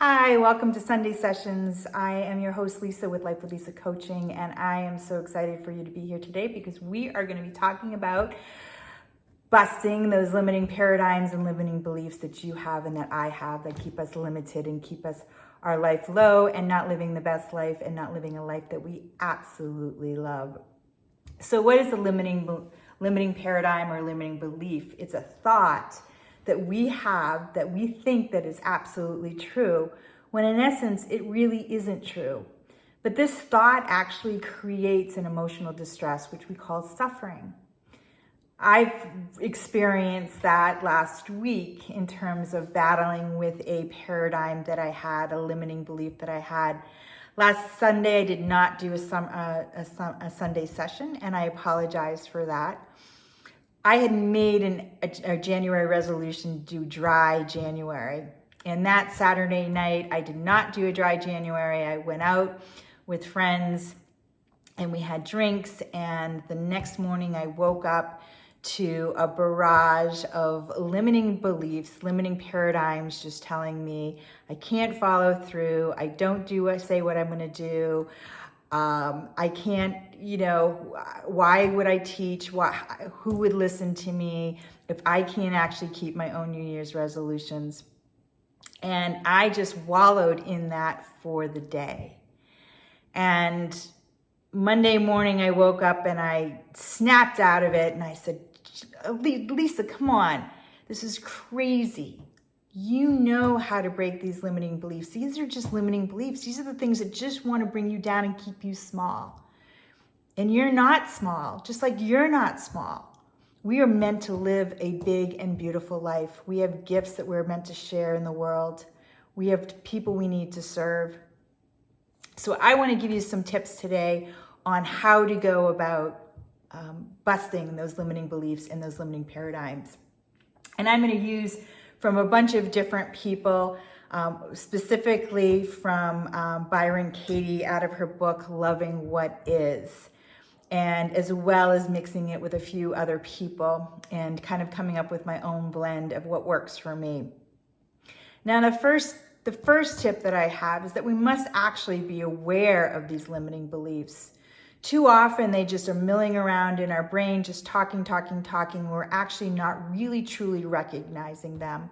Hi, welcome to Sunday Sessions. I am your host, Lisa, with Life with Lisa Coaching, and I am so excited for you to be here today because we are going to be talking about busting those limiting paradigms and limiting beliefs that you have and that I have that keep us limited and keep us our life low and not living the best life and not living a life that we absolutely love. So what is a limiting paradigm or limiting belief? It's a thought that we have that we think that is absolutely true, when in essence, it really isn't true. But this thought actually creates an emotional distress, which we call suffering. I've experienced that last week in terms of battling with a paradigm that I had, a limiting belief that I had. Last Sunday, I did not do a Sunday session, and I apologize for that. I had made a January resolution to do dry January. And that Saturday night, I did not do a dry January. I went out with friends and we had drinks. And the next morning, I woke up to a barrage of limiting beliefs, limiting paradigms, just telling me I can't follow through. I don't say what I'm going to do. I can't, why would I teach? Who would listen to me if I can't actually keep my own New Year's resolutions? And I just wallowed in that for the day. And Monday morning I woke up and I snapped out of it and I said, Lisa, come on. This is crazy. You know how to break these limiting beliefs. These are just limiting beliefs. These are the things that just want to bring you down and keep you small. And you're not small, just like you're not small. We are meant to live a big and beautiful life. We have gifts that we're meant to share in the world. We have people we need to serve. So I want to give you some tips today on how to go about busting those limiting beliefs and those limiting paradigms. And I'm going to use from a bunch of different people, specifically from Byron Katie out of her book, Loving What Is, and as well as mixing it with a few other people and kind of coming up with my own blend of what works for me. Now, the first tip that I have is that we must actually be aware of these limiting beliefs. Too often they just are milling around in our brain, just talking. We're actually not really truly recognizing them.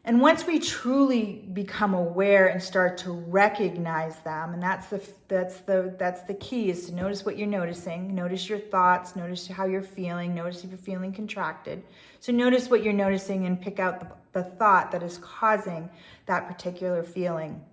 And once we truly become aware and start to recognize them, and that's the key, is to notice what you're noticing, notice your thoughts, notice how you're feeling, notice if you're feeling contracted. So notice what you're noticing and pick out the thought that is causing that particular feeling.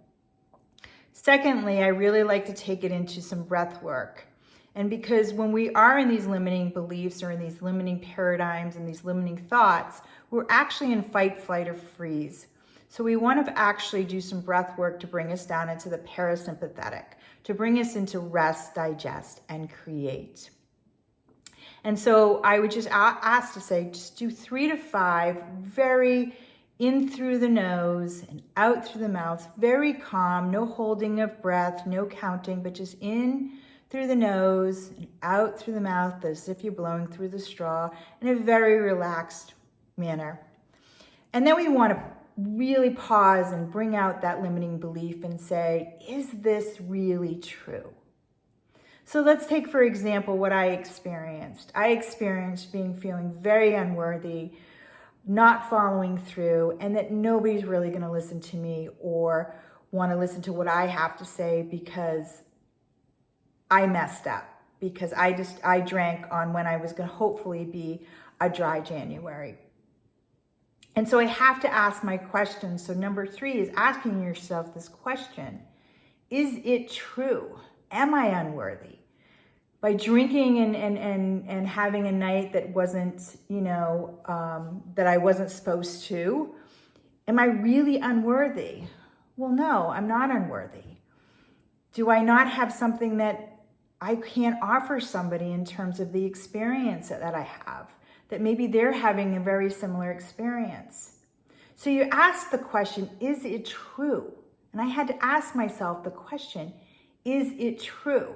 Secondly, I really like to take it into some breath work. And because when we are in these limiting beliefs or in these limiting paradigms and these limiting thoughts, we're actually in fight, flight, or freeze. So we want to actually do some breath work to bring us down into the parasympathetic, to bring us into rest, digest, and create. And so I would just ask to say, just do 3 to 5 very in through the nose and out through the mouth, very calm, no holding of breath, no counting, but just in through the nose and out through the mouth as if you're blowing through the straw in a very relaxed manner. And then we want to really pause and bring out that limiting belief and say, is this really true? So let's take, for example, what I experienced. I experienced feeling very unworthy, not following through, and that nobody's really going to listen to me or want to listen to what I have to say because I messed up, because I drank on when I was going to hopefully be a dry January. And so I have to ask my question. So number 3 is asking yourself this question: is it true? Am I unworthy? By drinking and having a night that wasn't, that I wasn't supposed to, am I really unworthy? Well, no, I'm not unworthy. Do I not have something that I can't offer somebody in terms of the experience that I have, that maybe they're having a very similar experience? So you ask the question, is it true? And I had to ask myself the question, is it true?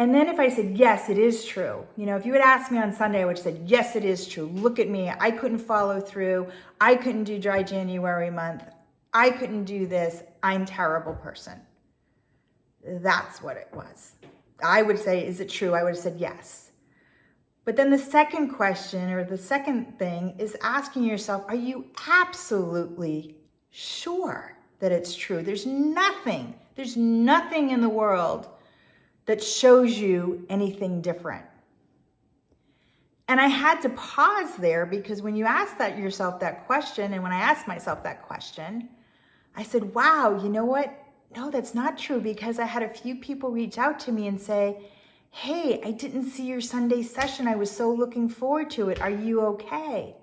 And then if I said, yes, it is true. If you had asked me on Sunday, I would have said, yes, it is true. Look at me. I couldn't follow through. I couldn't do dry January month. I couldn't do this. I'm a terrible person. That's what it was. I would say, is it true? I would have said yes. But then the second question or the second thing is asking yourself, are you absolutely sure that it's true? There's nothing in the world that shows you anything different. And I had to pause there because when you ask yourself that question, and when I asked myself that question, I said, wow, you know what? No, that's not true, because I had a few people reach out to me and say, hey, I didn't see your Sunday session. I was so looking forward to it. Are you okay?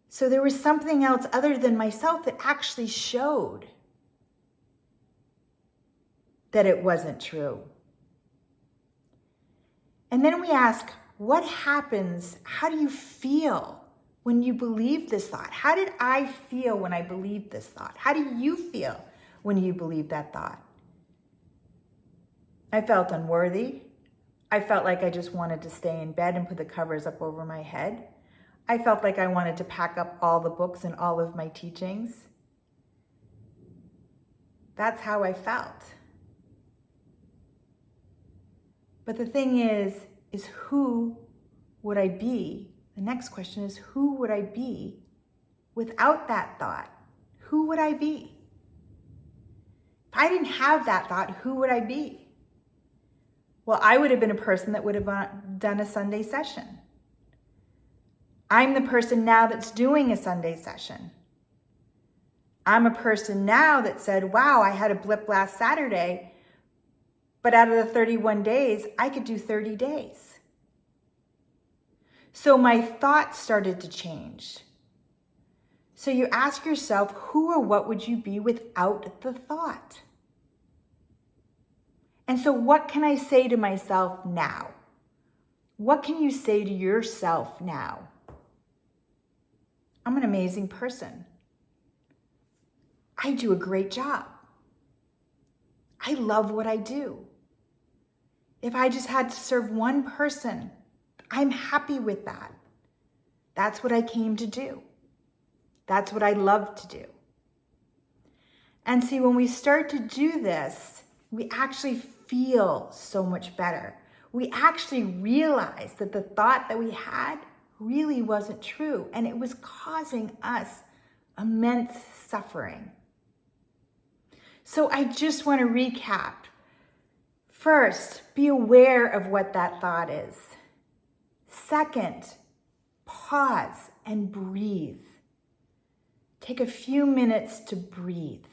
So there was something else other than myself that actually showed that it wasn't true. And then we ask, what happens? How do you feel when you believe this thought? How did I feel when I believed this thought? How do you feel when you believe that thought? I felt unworthy. I felt like I just wanted to stay in bed and put the covers up over my head. I felt like I wanted to pack up all the books and all of my teachings. That's how I felt. But the thing is who would I be? The next question is, who would I be without that thought? Who would I be? If I didn't have that thought, who would I be? Well, I would have been a person that would have done a Sunday session. I'm the person now that's doing a Sunday session. I'm a person now that said, wow, I had a blip last Saturday, but out of the 31 days, I could do 30 days. So my thoughts started to change. So you ask yourself, who or what would you be without the thought? And so what can I say to myself now? What can you say to yourself now? I'm an amazing person. I do a great job. I love what I do. If I just had to serve one person, I'm happy with that. That's what I came to do. That's what I love to do. And see, when we start to do this, we actually feel so much better. We actually realize that the thought that we had really wasn't true, and it was causing us immense suffering. So I just want to recap. First, be aware of what that thought is. Second, pause and breathe. Take a few minutes to breathe.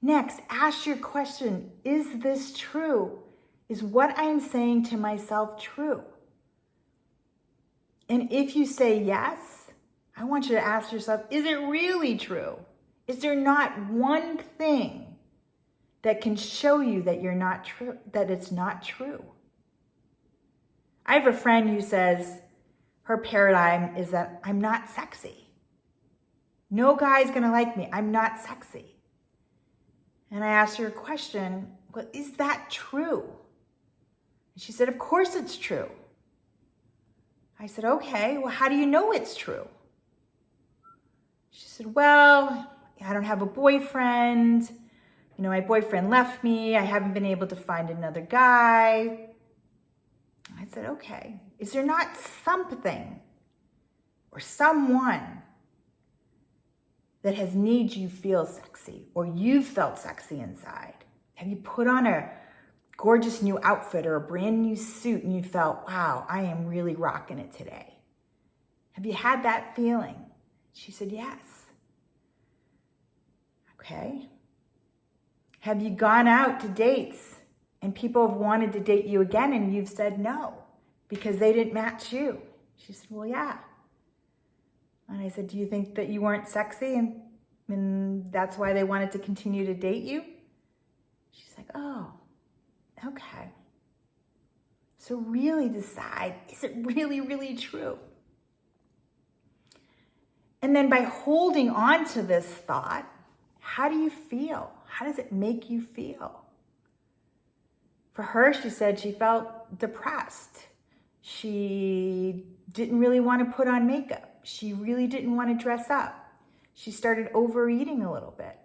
Next, ask your question, is this true? Is what I'm saying to myself true? And if you say yes, I want you to ask yourself, is it really true? Is there not one thing that can show you that you're not true, that it's not true? I have a friend who says her paradigm is that I'm not sexy. No guy's gonna like me. I'm not sexy. And I asked her a question, well, is that true? And she said, of course it's true. I said, okay, well, how do you know it's true? She said, well, I don't have a boyfriend. You know, my boyfriend left me. I haven't been able to find another guy. I said, okay, is there not something or someone that has made you feel sexy, or you felt sexy inside? Have you put on a gorgeous new outfit or a brand new suit and you felt, wow, I am really rocking it today? Have you had that feeling? She said, yes. Okay. Have you gone out to dates and people have wanted to date you again and you've said no because they didn't match you? She said, well, yeah. And I said, do you think that you weren't sexy and that's why they wanted to continue to date you? She's like, oh, okay. So really decide, is it really, really true? And then by holding on to this thought, how do you feel? How does it make you feel? For her, she said she felt depressed. She didn't really want to put on makeup. She really didn't want to dress up. She started overeating a little bit.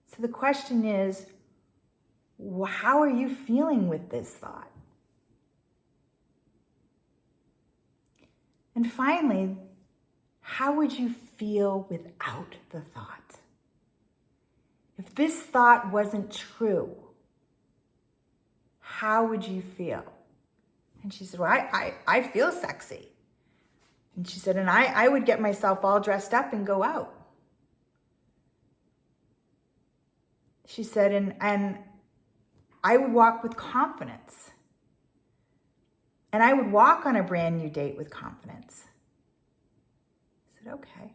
So the question is, how are you feeling with this thought? And finally, how would you feel without the thought? If this thought wasn't true, how would you feel? And she said, well, I feel sexy. And she said, and I would get myself all dressed up and go out. She said, and I would walk with confidence. And I would walk on a brand new date with confidence. I said, okay.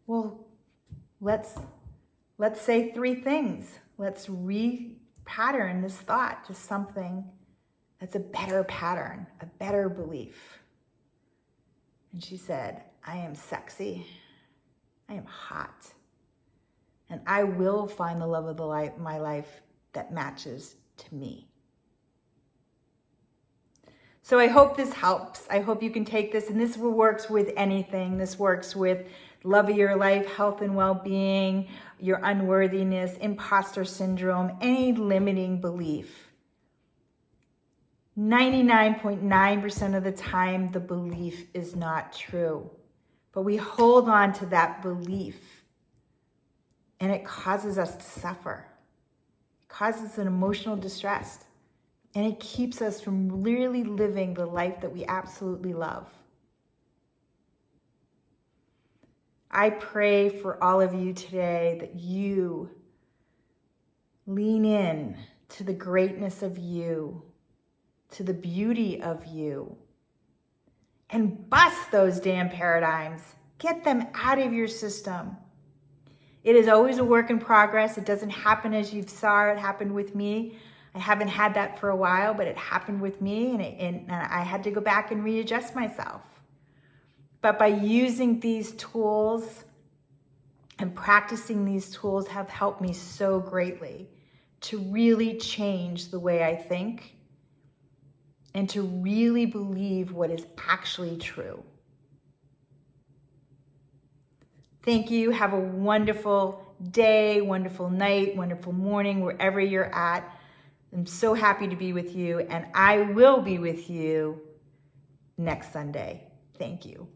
Well, let's say 3 things. Let's repattern this thought to something that's a better pattern, a better belief. And she said, I am sexy. I am hot. And I will find the love of my life that matches to me. So I hope this helps. I hope you can take this, and this works with anything. This works with love of your life, health and well-being, your unworthiness, imposter syndrome, any limiting belief. 99.9% of the time, the belief is not true. But we hold on to that belief, and it causes us to suffer. It causes an emotional distress. And it keeps us from really living the life that we absolutely love. I pray for all of you today that you lean in to the greatness of you, to the beauty of you, and bust those damn paradigms. Get them out of your system. It is always a work in progress. It doesn't happen as you saw it happen with me. I haven't had that for a while, but it happened with me, and I had to go back and readjust myself. But by using these tools and practicing these tools have helped me so greatly to really change the way I think and to really believe what is actually true. Thank you. Have a wonderful day, wonderful night, wonderful morning, wherever you're at. I'm so happy to be with you, and I will be with you next Sunday. Thank you.